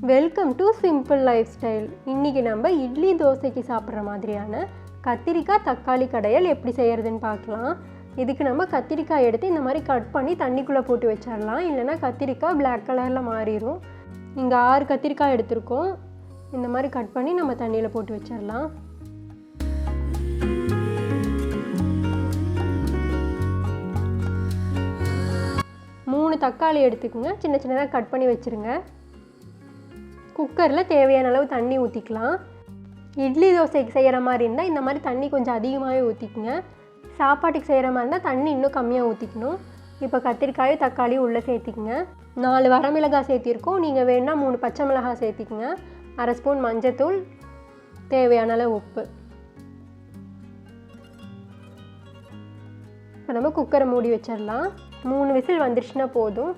Welcome to simple life style. இன்றைக்கி நம்ம இட்லி தோசைக்கு சாப்பிட்ற மாதிரியான கத்திரிக்காய் தக்காளி கடையல் எப்படி செய்கிறதுன்னு பார்க்கலாம். இதுக்கு நம்ம கத்திரிக்காய் எடுத்து இந்த மாதிரி கட் பண்ணி தண்ணிக்குள்ளே போட்டு வச்சிடலாம், இல்லைனா கத்திரிக்காய் பிளாக் கலரில் மாறிடும். இங்கே 6 கத்திரிக்காய் எடுத்திருக்கோம். இந்த மாதிரி கட் பண்ணி நம்ம தண்ணியில் போட்டு வச்சிடலாம். தக்காளி எடுத்துக்கோங்க, சின்ன சின்னதாக கட் பண்ணி வச்சுருங்க. குக்கரில் தேவையான அளவு தண்ணி ஊற்றிக்கலாம். இட்லி தோசைக்கு செய்கிற மாதிரி இருந்தால் இந்த மாதிரி தண்ணி கொஞ்சம் அதிகமாகவே ஊற்றிக்குங்க. சாப்பாட்டுக்கு செய்கிற மாதிரி இருந்தால் தண்ணி இன்னும் கம்மியாக ஊற்றிக்கணும். இப்போ கத்திரிக்காயும் தக்காளியும் உள்ளே சேர்த்திக்குங்க. 4 வரமிளகாய் சேர்த்திருக்கோம். நீங்கள் வேணால் 3 பச்சை மிளகாய் சேர்த்திக்குங்க. 1/2 ஸ்பூன் மஞ்சத்தூள், தேவையான அளவு உப்பு. இப்போ நம்ம குக்கரை மூடி வச்சிடலாம். 3 விசில் வந்துருச்சுன்னா போதும்.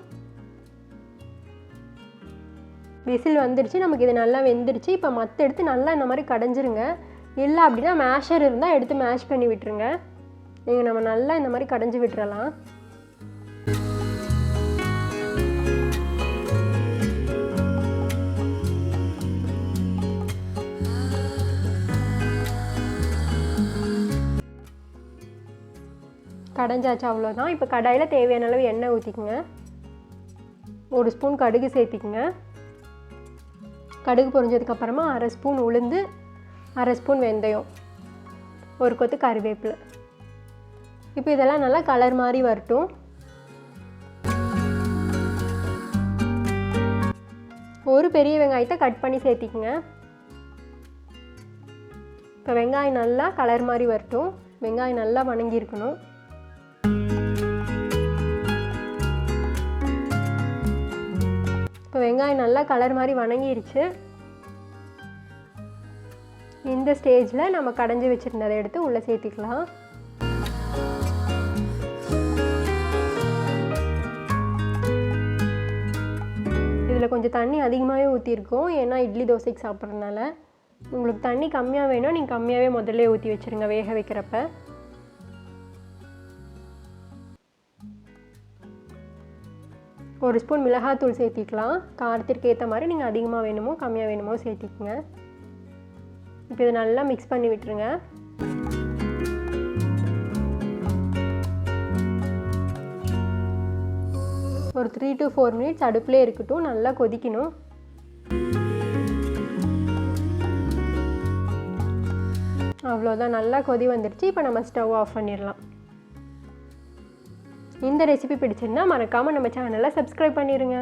விசில் வந்துடுச்சு, நமக்கு இது நல்லா வெந்துடுச்சு. இப்போ மற்ற எடுத்து நல்லா இந்த மாதிரி கடைஞ்சிருங்க. இல்லை அப்படின்னா மேஷர் இருந்தால் எடுத்து மேஷ் பண்ணி விட்டுருங்க. நீங்கள் நம்ம நல்லா இந்த மாதிரி கடைஞ்சி விட்டுறலாம். கடைஞ்சாச்சு, அவ்வளோதான். இப்போ கடாயில் தேவையான அளவு எண்ணெய் ஊற்றிக்குங்க. 1 ஸ்பூன் கடுகு சேர்த்திக்குங்க. கடுகு பொரிஞ்சதுக்கப்புறமா 1/2 ஸ்பூன் உளுந்து, 1/2 ஸ்பூன் வெந்தயம், 1 கொத்து கறிவேப்பிலை. இப்போ இதெல்லாம் நல்லா கலர் மாதிரி வரட்டும். ஒரு பெரிய வெங்காயத்தை கட் பண்ணி சேர்த்திக்குங்க. இப்போ வெங்காயம் நல்லா கலர் மாதிரி வரட்டும். வெங்காயம் நல்லா வணங்கியிருக்கணும். இப்போ வெங்காயம் நல்லா கலர் மாதிரி வணங்கிருச்சு. இந்த ஸ்டேஜில் நம்ம கடைஞ்சி வச்சுருந்ததை எடுத்து உள்ளே சேர்த்திக்கலாம். இதில் கொஞ்சம் தண்ணி அதிகமாகவே ஊற்றிருக்கோம், ஏன்னா இட்லி தோசைக்கு சாப்பிட்றதுனால. உங்களுக்கு தண்ணி கம்மியாக வேணும், நீங்கள் கம்மியாகவே முதல்ல ஊற்றி வச்சுருங்க வேக வைக்கிறப்ப. ஒரு ஸ்பூன் மிளகாத்தூள் சேர்த்திக்கலாம். காரத்திற்கு ஏற்ற மாதிரி நீங்கள் அதிகமாக வேணுமோ கம்மியாக வேணுமோ சேர்த்திக்கங்க. இப்போ இதை நல்லா மிக்ஸ் பண்ணி விட்டுருங்க. ஒரு 3 to 4 மினிட்ஸ் அடுப்பிலே இருக்கட்டும், நல்லா கொதிக்கணும். அவ்வளோதான், நல்லா கொதி வந்துடுச்சு. இப்போ நம்ம ஸ்டவ் ஆஃப் பண்ணிடலாம். இந்த ரெசிபி பிடிச்சிருந்தா மறக்காமல் நம்ம சேனலை சப்ஸ்கிரைப் பண்ணிடுங்க.